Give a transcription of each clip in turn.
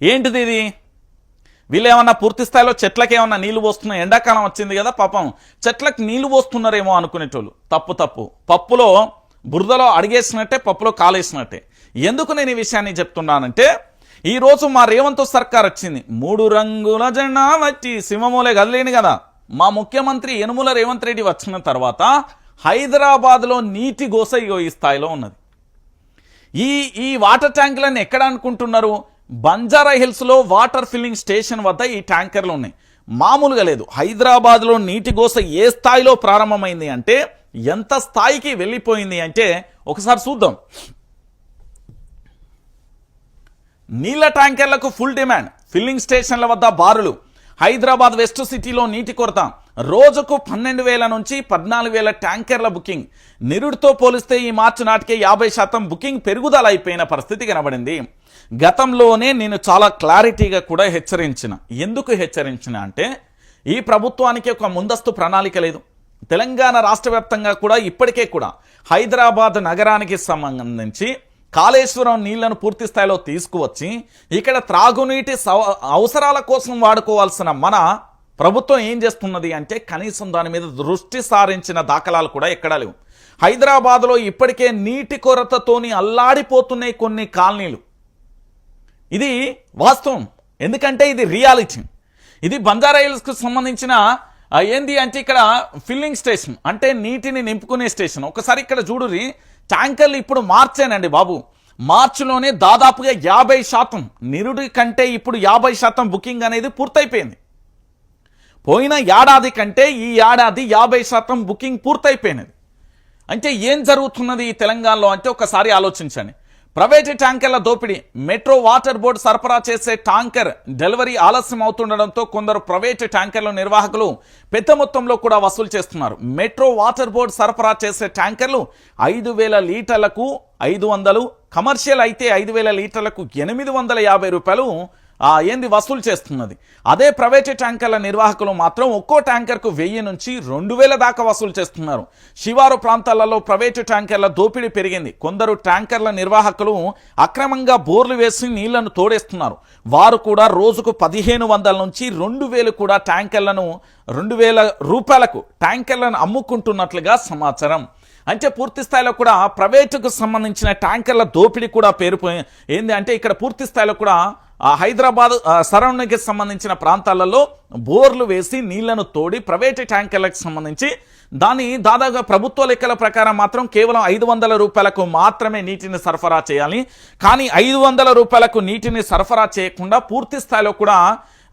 ఏంటిది ఇది? వీళ్ళు ఏమన్నా పూర్తి స్థాయిలో చెట్లకి ఏమన్నా నీళ్లు పోస్తున్నాయి? ఎండాకాలం వచ్చింది కదా, పాపం చెట్లకు నీళ్లు పోస్తున్నారేమో అనుకునేటోళ్ళు. తప్పు. పప్పులో బురదలో అడిగేసినట్టే, పప్పులో కాలేసినట్టే. ఎందుకు నేను ఈ విషయాన్ని చెప్తున్నానంటే, ఈరోజు మా రేవంత్ సర్కార్ వచ్చింది. 3 రంగుల జెండా వచ్చి సింహమూలే కదిలేని కదా. మా ముఖ్యమంత్రి యనుమల రేవంత్ రెడ్డి వచ్చిన తర్వాత హైదరాబాద్లో నీటి గోస ఈ స్థాయిలో ఉన్నది. ఈ వాటర్ ట్యాంకులన్నీ ఎక్కడ అనుకుంటున్నారు? బంజారా హిల్స్ లో వాటర్ ఫిల్లింగ్ స్టేషన్ వద్ద ఈ ట్యాంకర్లు ఉన్నాయి. మామూలుగా లేదు. హైదరాబాద్ లో నీటి గోస ఏ స్థాయిలో ప్రారంభమైంది అంటే, ఎంత స్థాయికి వెళ్ళిపోయింది అంటే ఒకసారి చూద్దాం. నీళ్ల ట్యాంకర్లకు ఫుల్ డిమాండ్, ఫిల్లింగ్ స్టేషన్ల వద్ద బారులు. హైదరాబాద్ వెస్ట్ సిటీలో నీటి కొరత. రోజుకు 12,000 నుంచి 14,000 ట్యాంకర్ల బుకింగ్. నిరుడితో పోలిస్తే ఈ మార్చి నాటికే 50% బుకింగ్ పెరుగుదల అయిపోయిన పరిస్థితి కనబడింది. గతంలోనే నేను చాలా క్లారిటీగా కూడా హెచ్చరించిన. ఎందుకు హెచ్చరించిన అంటే, ఈ ప్రభుత్వానికి ఒక ముందస్తు ప్రణాళిక లేదు. తెలంగాణ రాష్ట్ర వ్యాప్తంగా కూడా ఇప్పటికే కూడా హైదరాబాద్ నగరానికి సంబంధించి కాళేశ్వరం నీళ్లను పూర్తి స్థాయిలో తీసుకువచ్చి ఇక్కడ త్రాగునీటి అవసరాల కోసం వాడుకోవాల్సిన మన ప్రభుత్వం ఏం చేస్తున్నది అంటే, కనీసం దాని మీద దృష్టి సారించిన దాఖలాలు కూడా ఎక్కడా లేవు. హైదరాబాద్లో ఇప్పటికే నీటి కొరతతోని అల్లాడిపోతున్నాయి కొన్ని కాలనీలు. ఇది వాస్తవం, ఎందుకంటే ఇది రియాలిటీ. ఇది బంజారా హిల్స్కు సంబంధించిన ఏంది అంటే, ఇక్కడ ఫిల్లింగ్ స్టేషన్ అంటే నీటిని నింపుకునే స్టేషన్. ఒకసారి ఇక్కడ చూడురి, ట్యాంకర్లు ఇప్పుడు మార్చేనండి బాబు. మార్చిలోనే దాదాపుగా 50%, నిరుడి కంటే ఇప్పుడు 50% బుకింగ్ అనేది పూర్తయిపోయింది. పోయిన ఏడాది కంటే ఈ ఏడాది 50% బుకింగ్ పూర్తయిపోయినది. అంటే ఏం జరుగుతున్నది ఈ తెలంగాణలో అంటే ఒకసారి ఆలోచించండి. ప్రైవేటు ట్యాంకర్ల దోపిడీ. మెట్రో వాటర్ బోర్డు సరఫరా చేసే ట్యాంకర్ డెలివరీ ఆలస్యం అవుతుండడంతో కొందరు ప్రైవేటు ట్యాంకర్ల నిర్వాహకులు పెద్ద మొత్తంలో కూడా వసూలు చేస్తున్నారు. మెట్రో వాటర్ బోర్డు సరఫరా చేసే ట్యాంకర్లు 5,000 లీటర్లకు 500, కమర్షియల్ అయితే 5,000 లీటర్లకు 850 రూపాయలు వసూలు చేస్తున్నది. అదే ప్రైవేటు ట్యాంకర్ల నిర్వాహకులు మాత్రం ఒక్కో ట్యాంకర్కు 1000 నుంచి 2,000 దాకా వసూలు చేస్తున్నారు. శివారు ప్రాంతాలలో ప్రైవేటు ట్యాంకర్ల దోపిడీ పెరిగింది. కొందరు ట్యాంకర్ల నిర్వాహకులు అక్రమంగా బోర్లు వేసి నీళ్లను తోడేస్తున్నారు. వారు కూడా రోజుకు 1,500 నుంచి 2,000 కూడా ట్యాంకర్లను 2,000 రూపాయలకు ట్యాంకర్లను అమ్ముకుంటున్నట్లుగా సమాచారం. అంటే పూర్తి స్థాయిలో కూడా ప్రైవేటుకు సంబంధించిన ట్యాంకర్ల దోపిడీ కూడా పేరుపోయి ఏంది అంటే, ఇక్కడ పూర్తి స్థాయిలో కూడా హైదరాబాద్ సరౌండింగ్కి సంబంధించిన ప్రాంతాలలో బోర్లు వేసి నీళ్లను తోడి ప్రైవేటు ట్యాంకర్లకు సంబంధించి దాని దాదాపుగా ప్రభుత్వ లెక్కల ప్రకారం మాత్రం కేవలం 500 రూపాయలకు మాత్రమే నీటిని సరఫరా చేయాలి. కానీ 500 రూపాయలకు నీటిని సరఫరా చేయకుండా పూర్తి స్థాయిలో కూడా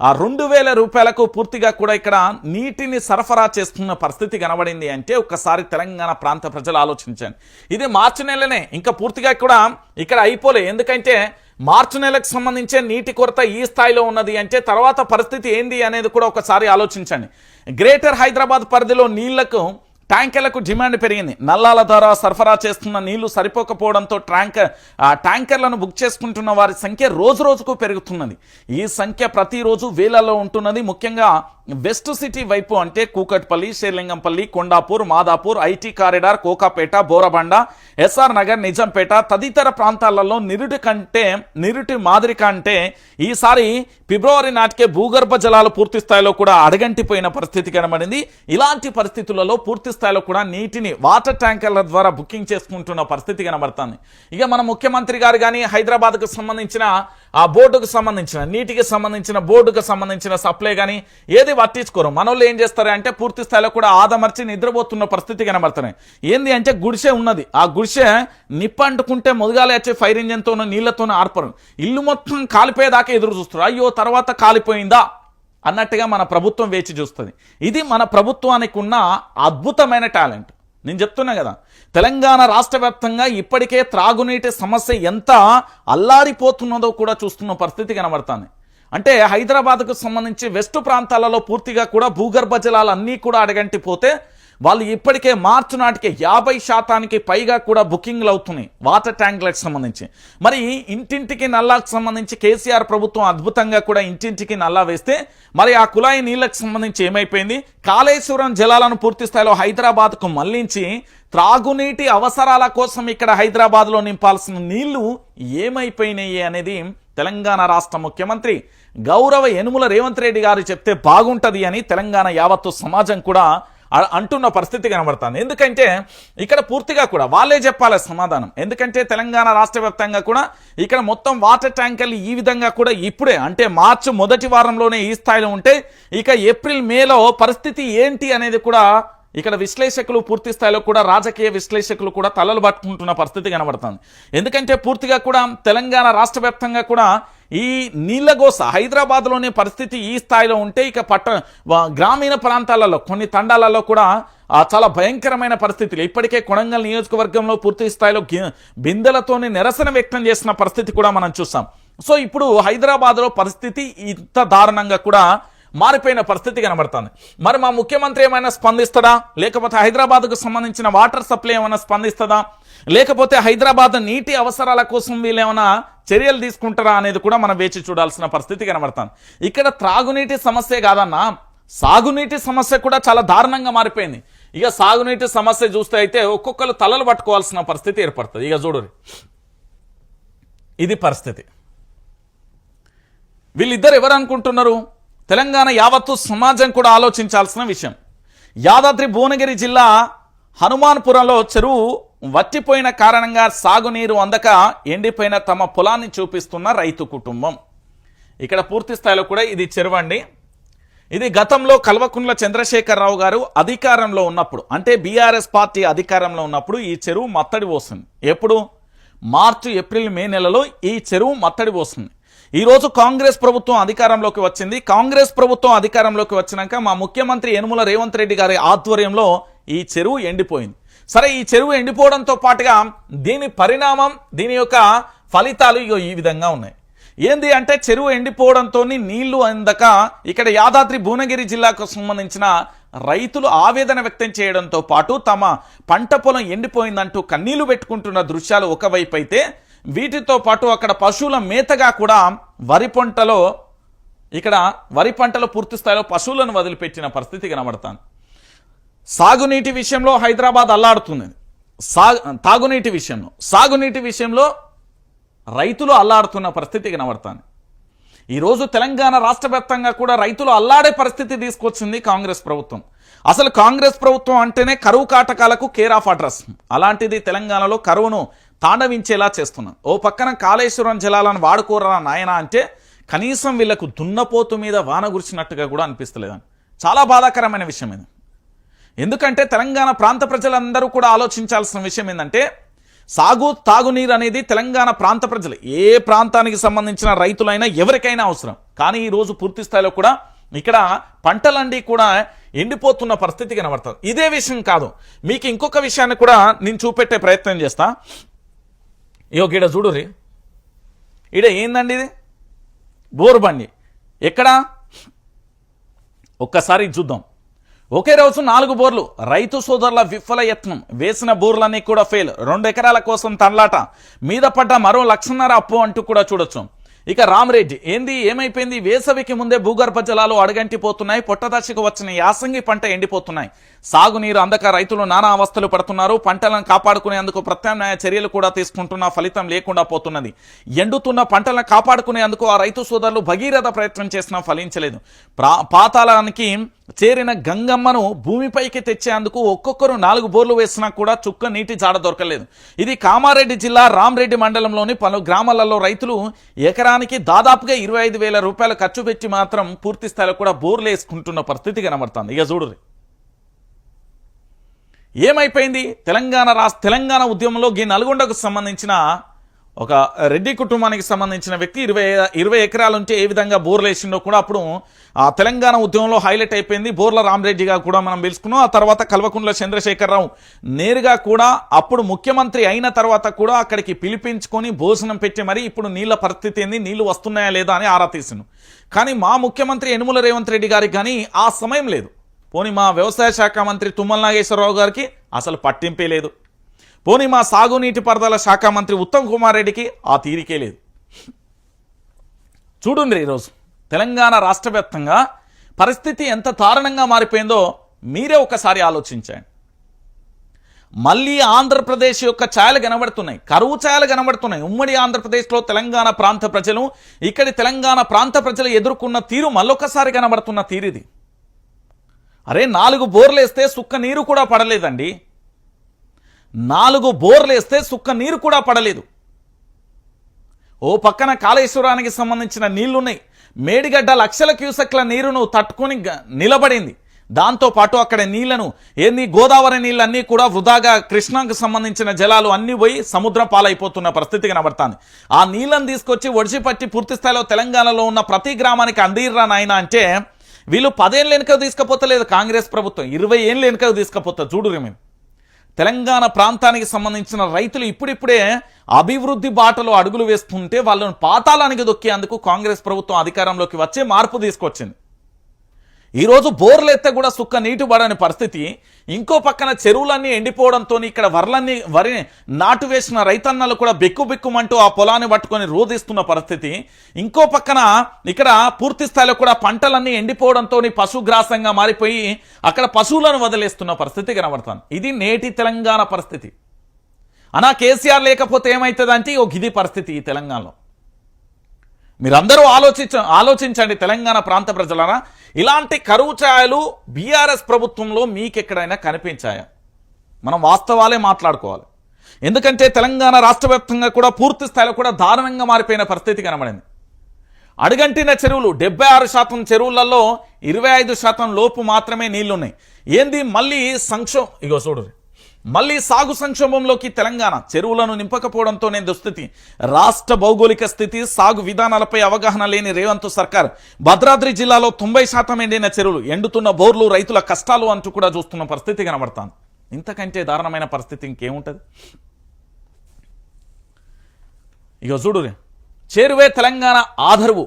2,000 రూపాయలకు పూర్తిగా కూడా ఇక్కడ నీటిని సరఫరా చేస్తున్న పరిస్థితి కనబడింది. అంటే ఒక్కసారి తెలంగాణ ప్రాంత ప్రజలు ఆలోచించండి. ఇది మార్చి నెలనే, ఇంకా పూర్తిగా కూడా ఇక్కడ అయిపోలే. ఎందుకంటే మార్చి నెలకు సంబంధించే నీటి కొరత ఈ స్థాయిలో ఉన్నది అంటే తర్వాత పరిస్థితి ఏంది అనేది కూడా ఒకసారి ఆలోచించండి. గ్రేటర్ హైదరాబాద్ పరిధిలో నీళ్లకు ట్యాంకర్లకు డిమాండ్ పెరిగింది. నల్లాల ద్వారా సరఫరా చేస్తున్న నీళ్లు సరిపోకపోవడంతో ట్యాంకర్లను బుక్ చేసుకుంటున్న వారి సంఖ్య రోజు రోజుకు పెరుగుతున్నది. ఈ సంఖ్య ప్రతిరోజు వేలలో ఉంటున్నది. ముఖ్యంగా వెస్ట్ సిటీ వైపు అంటే Kukatpally, Serilingampally, Kondapur, Madhapur, IT corridor, Kokapet, Borabanda, SR Nagar, Nizampet తదితర ప్రాంతాలలో నిరుటి మాదిరి కంటే ఈసారి ఫిబ్రవరి నాటికే భూగర్భ జలాలు పూర్తి స్థాయిలో కూడా అడగంటిపోయిన పరిస్థితి కనబడింది. ఇలాంటి పరిస్థితులలో పూర్తి స్థాయిలో కూడా నీటిని వాటర్ ట్యాంకర్ల ద్వారా బుకింగ్ చేసుకుంటున్న పరిస్థితి కనబడుతుంది. ఇక మన ముఖ్యమంత్రి గారు కానీ హైదరాబాద్కు సంబంధించిన ఆ బోర్డుకు సంబంధించిన నీటికి సంబంధించిన బోర్డుకు సంబంధించిన సప్లై కానీ ఏది పట్టించుకోరు. మనోళ్ళు ఏం చేస్తారు అంటే పూర్తి స్థాయిలో కూడా ఆదమర్చి నిద్రపోతున్న పరిస్థితి కనబడుతున్నాయి. ఏంది అంటే గుడిసె ఉన్నది, ఆ గుడిసె నిప్పంటుకుంటే మొదగాలే వచ్చే ఫైర్ ఇంజన్తోనూ నీళ్లతోనూ ఆర్పరు. ఇల్లు మొత్తం కాలిపోయేదాకా ఎదురు చూస్తారు. అయ్యో తర్వాత కాలిపోయిందా అన్నట్టుగా మన ప్రభుత్వం వేచి చూస్తుంది. ఇది మన ప్రభుత్వానికి ఉన్న అద్భుతమైన టాలెంట్. నేను చెప్తున్నా కదా, తెలంగాణ రాష్ట్ర వ్యాప్తంగా ఇప్పటికే త్రాగునీటి సమస్య ఎంత అల్లాడిపోతున్నదో కూడా చూస్తున్న పరిస్థితి కనబడుతుంది. అంటే హైదరాబాద్కు సంబంధించి వెస్ట్ ప్రాంతాలలో పూర్తిగా కూడా భూగర్భ జలాలు అన్నీ కూడా అడగంటిపోతే వాళ్ళు ఇప్పటికే మార్చి నాటికే 50% పైగా కూడా బుకింగ్లు అవుతున్నాయి వాటర్ ట్యాంకులకు సంబంధించి. మరి ఇంటింటికి నల్లాకు సంబంధించి కేసీఆర్ ప్రభుత్వం అద్భుతంగా కూడా ఇంటింటికి నల్లా వేస్తే మరి ఆ కుళాయి నీళ్లకు సంబంధించి ఏమైపోయింది? కాళేశ్వరం జలాలను పూర్తి స్థాయిలో హైదరాబాద్కు మళ్లించి త్రాగునీటి అవసరాల కోసం ఇక్కడ హైదరాబాద్లో నింపాల్సిన నీళ్లు ఏమైపోయినాయి అనేది తెలంగాణ రాష్ట్ర ముఖ్యమంత్రి గౌరవ యనుమల రేవంత్ రెడ్డి గారు చెప్తే బాగుంటది అని తెలంగాణ యావత్తు సమాజం కూడా అంటున్న పరిస్థితి కనబడుతుంది. ఎందుకంటే ఇక్కడ పూర్తిగా కూడా వాళ్ళే చెప్పాలి సమాధానం. ఎందుకంటే తెలంగాణ రాష్ట్ర వ్యాప్తంగా కూడా ఇక్కడ మొత్తం వాటర్ ట్యాంకర్లు ఈ విధంగా కూడా ఇప్పుడే అంటే మార్చి మొదటి వారంలోనే ఈ స్థాయిలో ఉంటే ఇక ఏప్రిల్ మేలో పరిస్థితి ఏంటి అనేది కూడా ఇక్కడ విశ్లేషకులు పూర్తి స్థాయిలో కూడా రాజకీయ విశ్లేషకులు కూడా తలలు పట్టుకుంటున్న పరిస్థితి కనబడుతుంది. ఎందుకంటే పూర్తిగా కూడా తెలంగాణ రాష్ట్ర వ్యాప్తంగా కూడా ఈ నీళ్లగోస హైదరాబాద్లోని పరిస్థితి ఈ స్థాయిలో ఉంటే ఇక గ్రామీణ ప్రాంతాలలో కొన్ని తండాలలో కూడా చాలా భయంకరమైన పరిస్థితులు. ఇప్పటికే కొడంగల్ నియోజకవర్గంలో పూర్తి స్థాయిలో బిందెలతోని నిరసన వ్యక్తం చేసిన పరిస్థితి కూడా మనం చూసాం. సో ఇప్పుడు హైదరాబాద్లో పరిస్థితి ఇంత దారుణంగా కూడా మారిపోయిన పరిస్థితి కనబడుతుంది. మరి మా ముఖ్యమంత్రి ఏమైనా స్పందిస్తాడా, లేకపోతే హైదరాబాద్కు సంబంధించిన వాటర్ సప్లై ఏమైనా స్పందిస్తుందా, లేకపోతే హైదరాబాద్ నీటి అవసరాల కోసం వీళ్ళు ఏమైనా చర్యలు తీసుకుంటారా అనేది కూడా మనం వేచి చూడాల్సిన పరిస్థితి కనబడుతుంది. ఇక్కడ త్రాగునీటి సమస్య కాదన్నా సాగునీటి సమస్య కూడా చాలా దారుణంగా మారిపోయింది. ఇక సాగునీటి సమస్య చూస్తే అయితే ఒక్కొక్కరు తలలు పట్టుకోవాల్సిన పరిస్థితి ఏర్పడుతుంది. ఇక చూడరు, ఇది పరిస్థితి. వీళ్ళిద్దరు ఎవరు అనుకుంటున్నారు? తెలంగాణ యావత్తు సమాజం కూడా ఆలోచించాల్సిన విషయం. యాదాద్రి భువనగిరి జిల్లా హనుమాన్పురంలో చెరువు వట్టిపోయిన కారణంగా సాగునీరు అందక ఎండిపోయిన తమ పొలాన్ని చూపిస్తున్న రైతు కుటుంబం. ఇక్కడ పూర్తి స్థాయిలో కూడా ఇది చెరువు అండి. ఇది గతంలో కల్వకుంట్ల చంద్రశేఖరరావు గారు అధికారంలో ఉన్నప్పుడు అంటే బీఆర్ఎస్ పార్టీ అధికారంలో ఉన్నప్పుడు ఈ చెరువు మత్తడి పోస్తుంది. ఎప్పుడు? మార్చి ఏప్రిల్ మే నెలలో ఈ చెరువు మత్తడి పోస్తుంది. ఈరోజు కాంగ్రెస్ ప్రభుత్వం అధికారంలోకి వచ్చింది. కాంగ్రెస్ ప్రభుత్వం అధికారంలోకి వచ్చినాక మా ముఖ్యమంత్రి యనుమల రేవంత్ రెడ్డి గారి ఆధ్వర్యంలో ఈ చెరువు ఎండిపోయింది. సరే, ఈ చెరువు ఎండిపోవడంతో పాటుగా దీని పరిణామం, దీని యొక్క ఫలితాలు ఈ విధంగా ఉన్నాయి. ఏంది అంటే చెరువు ఎండిపోవడంతో నీళ్లు అందక ఇక్కడ యాదాద్రి భువనగిరి జిల్లాకు సంబంధించిన రైతులు ఆవేదన వ్యక్తం చేయడంతో పాటు తమ పంట పొలం ఎండిపోయిందంటూ కన్నీళ్లు పెట్టుకుంటున్న దృశ్యాలు ఒకవైపు అయితే, వీటితో పాటు అక్కడ పశువుల మేతగా కూడా వరి పంటలో పూర్తి స్థాయిలో పశువులను వదిలిపెట్టిన పరిస్థితి కనబడుతుంది. సాగునీటి విషయంలో హైదరాబాద్ అల్లాడుతుంది. సాగునీటి విషయంలో రైతులు అల్లాడుతున్న పరిస్థితి కనబడుతుంది. ఈరోజు తెలంగాణ రాష్ట్ర వ్యాప్తంగా కూడా రైతులు అల్లాడే పరిస్థితి తీసుకొచ్చింది కాంగ్రెస్ ప్రభుత్వం. అసలు కాంగ్రెస్ ప్రభుత్వం అంటేనే కరువు కాటకాలకు కేర్ ఆఫ్ అడ్రస్. అలాంటిది తెలంగాణలో కరువును తాండవించేలా చేస్తున్నాం. ఓ పక్కన కాళేశ్వరం జలాలను వాడుకోరా నాయన అంటే కనీసం వీళ్లకు దున్నపోతు మీద వాన గురిచినట్టుగా కూడా అనిపిస్తలేదని చాలా బాధాకరమైన విషయం ఇది. ఎందుకంటే తెలంగాణ ప్రాంత ప్రజలందరూ కూడా ఆలోచించాల్సిన విషయం ఏంటంటే తాగునీరు అనేది తెలంగాణ ప్రాంత ప్రజలు ఏ ప్రాంతానికి సంబంధించిన రైతులైనా ఎవరికైనా అవసరం. కానీ ఈరోజు పూర్తి స్థాయిలో కూడా ఇక్కడ పంటలన్నీ కూడా ఎండిపోతున్న పరిస్థితి కనబడుతుంది. ఇదే విషయం కాదు, మీకు ఇంకొక విషయాన్ని కూడా నేను చూపెట్టే ప్రయత్నం చేస్తా. ఈడ చూడుర్రి, ఈడ ఏందండి ఇది? బోరు బండి. ఎక్కడ? ఒక్కసారి చూద్దాం. ఒకే రోజు 4 బోర్లు. రైతు సోదరుల విఫల యత్నం. వేసిన బోర్లన్నీ కూడా ఫెయిల్. 2 ఎకరాల కోసం తన్లాట. మీద పడ్డ మరో 1.5 లక్షల అప్పు అంటూ కూడా చూడొచ్చు. ఇక రామరెడ్డి ఏమైపోయింది? వేసవికి ముందే భూగర్భ జలాలు అడుగంటిపోతున్నాయి. పొట్టదశకు వచ్చిన యాసంగి పంట ఎండిపోతున్నాయి. సాగునీరు అందక రైతులు నానా అవస్థలు పడుతున్నారు. పంటలను కాపాడుకునేందుకు ప్రత్యామ్నాయ చర్యలు కూడా తీసుకుంటున్నా ఫలితం లేకుండా పోతున్నది. ఎండుతున్న పంటలను కాపాడుకునేందుకు ఆ రైతు సోదరులు భగీరథ ప్రయత్నం చేసినా ఫలించలేదు. పాతాళానికి చేరిన గంగమ్మను భూమిపైకి తెచ్చేందుకు ఒక్కొక్కరు 4 బోర్లు వేసినా కూడా చుక్క నీటి జాడ దొరకలేదు. ఇది కామారెడ్డి జిల్లా రామరెడ్డి మండలంలోని పలు గ్రామాలలో రైతులు ఎకరానికి దాదాపుగా 25,000 రూపాయలు ఖర్చు పెట్టి మాత్రం పూర్తి స్థాయిలో కూడా బోర్లు వేసుకుంటున్న పరిస్థితి కనబడుతుంది. ఇక చూడు ఏమైపోయింది. తెలంగాణ ఉద్యమంలో నల్గొండకు సంబంధించిన ఒక రెడ్డి కుటుంబానికి సంబంధించిన వ్యక్తి 20 ఎకరాలుంటే ఏ విధంగా బోర్లు వేసిండో కూడా అప్పుడు ఆ తెలంగాణ ఉద్యమంలో హైలైట్ అయిపోయింది. బోర్ల రామరెడ్డిగా కూడా మనం పిలుచుకున్నాం. ఆ తర్వాత కల్వకుంట్ల చంద్రశేఖరరావు నేరుగా కూడా అప్పుడు ముఖ్యమంత్రి అయిన తర్వాత కూడా అక్కడికి పిలిపించుకొని భోజనం పెట్టి మరి ఇప్పుడు నీళ్ల పరిస్థితి ఏంది, నీళ్లు వస్తున్నాయా లేదా అని ఆరా తీసిండు. కానీ మా ముఖ్యమంత్రి యనుమల రేవంత్ రెడ్డి గారికి కానీ ఆ సమయం లేదు. పోనీ మా వ్యవసాయ శాఖ మంత్రి తుమ్మల నాగేశ్వరరావు గారికి అసలు పట్టింపే లేదు. పోనీ మా సాగునీటి పారుదల శాఖ మంత్రి ఉత్తమ్ కుమార్ రెడ్డికి ఆ తీరికే లేదు. చూడండి ఈరోజు తెలంగాణ రాష్ట్ర వ్యాప్తంగా పరిస్థితి ఎంత దారుణంగా మారిపోయిందో మీరే ఒకసారి ఆలోచించండి. మళ్ళీ ఆంధ్రప్రదేశ్ యొక్క ఛాయలు కనబడుతున్నాయి, కరువు ఛాయలు కనబడుతున్నాయి. ఉమ్మడి ఆంధ్రప్రదేశ్లో తెలంగాణ ప్రాంత ప్రజలు, ఇక్కడి తెలంగాణ ప్రాంత ప్రజలు ఎదుర్కొన్న తీరు మళ్ళొకసారి కనబడుతున్న తీరు ఇది. అరే 4 బోర్లు వేస్తే సుక్క నీరు కూడా పడలేదండి. 4 బోర్లు వేస్తే సుక్క నీరు కూడా పడలేదు. ఓ పక్కన కాళేశ్వరానికి సంబంధించిన నీళ్లున్నాయి, మేడిగడ్డ లక్షల క్యూసెక్ల నీరును తట్టుకొని నిలబడింది. దాంతోపాటు అక్కడ నీళ్లను గోదావరి నీళ్ళన్నీ కూడా వృధాగా కృష్ణాకు సంబంధించిన జలాలు అన్నీ పోయి సముద్రం పాలైపోతున్న పరిస్థితి కనబడుతుంది. ఆ నీళ్లను తీసుకొచ్చి ఒడిచిపట్టి పూర్తి స్థాయిలో తెలంగాణలో ఉన్న ప్రతి గ్రామానికి అందిర్రా నాయన అంటే వీళ్ళు 10 ఏళ్ళు వెనుక తీసుకపోతలేదు కాంగ్రెస్ ప్రభుత్వం, 20 ఏళ్ళు వెనుక తీసుకపోతుంది. చూడురు మేము తెలంగాణ ప్రాంతానికి సంబంధించిన రైతులు ఇప్పుడిప్పుడే అభివృద్ధి బాటలో అడుగులు వేస్తుంటే వాళ్ళను పాతాళానికి దొక్కేందుకు కాంగ్రెస్ ప్రభుత్వం అధికారంలోకి వచ్చే మార్పు తీసుకొచ్చింది. ఈరోజు బోర్లు ఎత్తే కూడా సుక్క నీటి పడని పరిస్థితి. ఇంకో పక్కన చెరువులన్నీ ఎండిపోవడంతో ఇక్కడ వరి నాటు వేసిన రైతన్నలు కూడా బెక్కుబెక్కుమంటూ ఆ పొలాన్ని పట్టుకొని రోధిస్తున్న పరిస్థితి. ఇంకో పక్కన ఇక్కడ పూర్తి స్థాయిలో కూడా పంటలన్నీ ఎండిపోవడంతో పశుగ్రాసంగా మారిపోయి అక్కడ పశువులను వదిలేస్తున్న పరిస్థితి కనబడుతుంది. ఇది నేటి తెలంగాణ పరిస్థితి. అనా కేసీఆర్ లేకపోతే ఏమవుతుందంటే ఇది పరిస్థితి ఈ తెలంగాణలో. మీరందరూ ఆలోచించండి తెలంగాణ ప్రాంత ప్రజలరా, ఇలాంటి కరువు ఛాయలు బీఆర్ఎస్ ప్రభుత్వంలో మీకెక్కడైనా కనిపించాయా? మనం వాస్తవాలే మాట్లాడుకోవాలి. ఎందుకంటే తెలంగాణ రాష్ట్ర వ్యాప్తంగా కూడా పూర్తి స్థాయిలో కూడా దారుణంగా మారిపోయిన పరిస్థితి కనబడింది. అడుగంటిన చెరువులు 76% చెరువులలో 25% లోపు మాత్రమే నీళ్లున్నాయి. మళ్ళీ చూడు మళ్ళీ సాగు సంక్షోభంలోకి తెలంగాణ. చెరువులను నింపకపోవడంతోనే దుస్థితి. రాష్ట్ర భౌగోళిక స్థితి, సాగు విధానాలపై అవగాహన లేని రేవంత్ సర్కార్. భద్రాద్రి జిల్లాలో 90% ఎండిన చెరువులు, ఎండుతున్న బోర్లు, రైతుల కష్టాలు అంటూ కూడా చూస్తున్న పరిస్థితి కనబడుతుంది. ఇంతకంటే దారుణమైన పరిస్థితి ఇంకేముంటది? చూడు చేరువే తెలంగాణ ఆధరువు,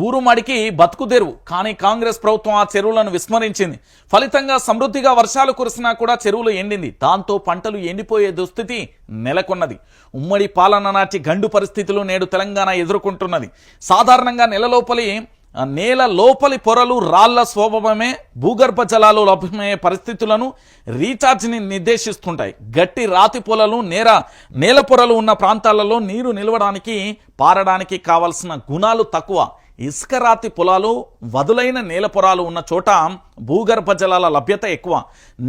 ఊరు మడికి బతుకుదెరువు. కానీ కాంగ్రెస్ ప్రభుత్వం ఆ చెరువులను విస్మరించింది. ఫలితంగా సమృద్ధిగా వర్షాలు కురిసినా కూడా చెరువులు ఎండింది. దాంతో పంటలు ఎండిపోయే దుస్థితి నెలకొన్నది. ఉమ్మడి పాలన నాటి గండు పరిస్థితులు నేడు తెలంగాణ ఎదుర్కొంటున్నది. సాధారణంగా నేల లోపలి పొరలు రాళ్ల స్వభావమే భూగర్భ జలాలు లభ్యమయ్యే పరిస్థితులను రీఛార్జ్ని నిర్దేశిస్తుంటాయి. గట్టి రాతి పొలలు, నేల పొరలు ఉన్న ప్రాంతాలలో నీరు నిలవడానికి, పారడానికి కావలసిన గుణాలు తక్కువ. ఇసుక రాతి పొలాలు, వదులైన నేల పొరాలు ఉన్న చోట భూగర్భ జలాల లభ్యత ఎక్కువ.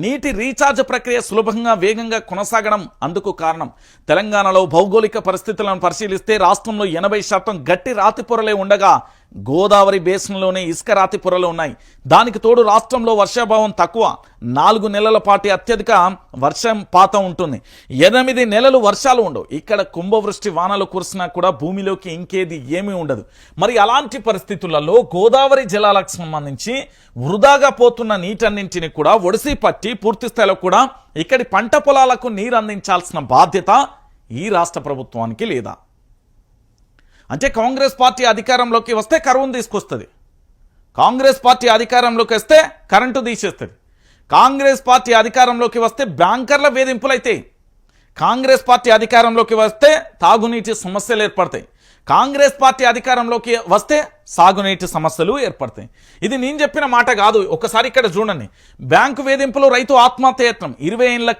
నీటి రీఛార్జ్ ప్రక్రియ సులభంగా వేగంగా కొనసాగడం అందుకు కారణం. తెలంగాణలో భౌగోళిక పరిస్థితులను పరిశీలిస్తే రాష్ట్రంలో 80% గట్టి రాతి పొరలే ఉండగా గోదావరి బేసిన్లోనే ఇసుక రాతి పొరలు ఉన్నాయి. దానికి తోడు రాష్ట్రంలో వర్షాభావం తక్కువ. 4 నెలల పాటు అత్యధిక వర్షపాతం ఉంటుంది. 8 నెలలు వర్షాలు ఉండవు. ఇక్కడ కుంభవృష్టి వానలు కురిసినా కూడా భూమిలోకి ఇంకేది ఏమీ ఉండదు. మరి అలాంటి పరిస్థితులలో గోదావరి జలాలకు సంబంధించి వృధాగా పోతున్న నీటన్నింటినీ కూడా ఒడిసి పట్టి పూర్తి స్థాయిలో కూడా ఇక్కడి పంట పొలాలకు నీరు అందించాల్సిన బాధ్యత ఈ రాష్ట్ర ప్రభుత్వానికి లేదా? అంటే కాంగ్రెస్ పార్టీ అధికారంలోకి వస్తే కరువును తీసుకొస్తుంది, కాంగ్రెస్ పార్టీ అధికారంలోకి వస్తే కరెంటు తీసేస్తుంది, కాంగ్రెస్ పార్టీ అధికారంలోకి వస్తే బ్యాంకర్ల వేధింపులైతే, కాంగ్రెస్ పార్టీ అధికారంలోకి వస్తే తాగునీటి సమస్యలు ఏర్పడతాయి, కాంగ్రెస్ పార్టీ అధికారంలోకి వస్తే సాగునీటి సమస్యలు ఏర్పడతాయి. ఇది నేను చెప్పిన మాట కాదు. ఒకసారి ఇక్కడ చూడండి. బ్యాంకు వేధింపులు, రైతు ఆత్మహత్య యత్నం. 20 ఏళ్ల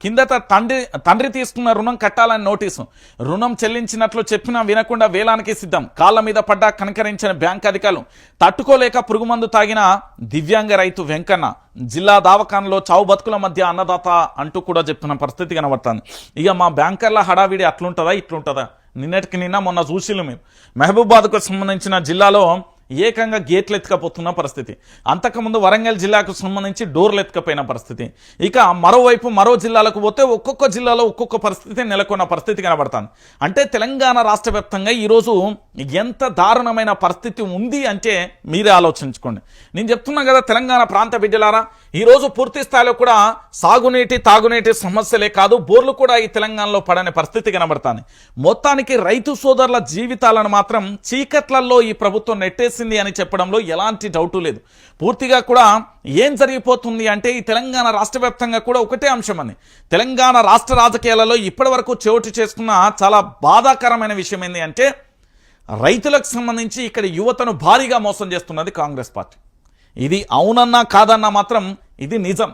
కిందట తండ్రి తీసుకున్న రుణం కట్టాలని నోటీసు. రుణం చెల్లించినట్లు చెప్పినా వినకుండా వేలానికి సిద్ధం. కాళ్ల మీద పడ్డా కనకరించిన బ్యాంక్ అధికారులు. తట్టుకోలేక పురుగుమందు తాగిన దివ్యాంగ రైతు వెంకన్న. జిల్లా దావకాన్లో చావు బతుకుల మధ్య అన్నదాత అంటూ కూడా చెప్పిన పరిస్థితి కనబడుతుంది. ఇక మా బ్యాంకర్ల హడావిడి అట్లుంటుందా ఇట్లుంటుందా? నిన్నటికి నిన్న మొన్న చూసిలు మేము మహబూబాద్కు సంబంధించిన జిల్లాలో ఏకంగా గేట్లు ఎత్తుకపోతున్న పరిస్థితి. అంతకుముందు వరంగల్ జిల్లాకు సంబంధించి డోర్లు ఎత్తుకపోయిన పరిస్థితి. ఇక మరోవైపు మరో జిల్లాలకు పోతే ఒక్కొక్క జిల్లాలో ఒక్కొక్క పరిస్థితి నెలకొన్న పరిస్థితి కనబడుతుంది. అంటే తెలంగాణ రాష్ట్ర వ్యాప్తంగా ఈరోజు ఎంత దారుణమైన పరిస్థితి ఉంది అంటే మీరే ఆలోచించుకోండి. నేను చెప్తున్నా కదా తెలంగాణ ప్రాంత బిడ్డలారా, ఈరోజు పూర్తి స్థాయిలో కూడా సాగునీటి తాగునీటి సమస్యలే కాదు, బోర్లు కూడా ఈ తెలంగాణలో పడని పరిస్థితి కనబడుతుంది. మొత్తానికి రైతు సోదరుల జీవితాలను మాత్రం చీకట్లలో ఈ ప్రభుత్వం నెట్టేసింది అని చెప్పడంలో ఎలాంటి డౌటు లేదు. పూర్తిగా కూడా ఏం జరిగిపోతుంది అంటే ఈ తెలంగాణ రాష్ట్ర వ్యాప్తంగా కూడా ఒకటే అంశం అని, తెలంగాణ రాష్ట్ర రాజకీయాలలో ఇప్పటి వరకు చోటు చేసుకున్న చాలా బాధాకరమైన విషయం ఏంటి అంటే రైతులకు సంబంధించి ఇక్కడ యువతను భారీగా మోసం చేస్తున్నది కాంగ్రెస్ పార్టీ. ఇది అవునన్నా కాదన్నా మాత్రం ఇది నిజం.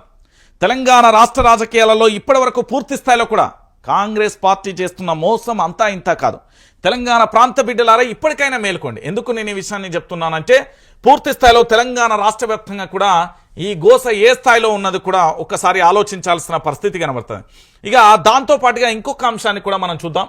తెలంగాణ రాష్ట్ర రాజకీయాలలో ఇప్పటివరకు పూర్తి స్థాయిలో కూడా కాంగ్రెస్ పార్టీ చేస్తున్న మోసం అంతా ఇంత కాదు. తెలంగాణ ప్రాంత బిడ్డలారా ఇప్పటికైనా మేల్కోండి. ఎందుకు నేను ఈ విషయాన్ని చెప్తున్నానంటే పూర్తి స్థాయిలో తెలంగాణ రాష్ట్ర వ్యాప్తంగా కూడా ఈ గోస ఏ స్థాయిలో ఉన్నది కూడా ఒక్కసారి ఆలోచించాల్సిన పరిస్థితి కనబడుతుంది. ఇక దాంతో పాటుగా ఇంకొక అంశాన్ని కూడా మనం చూద్దాం.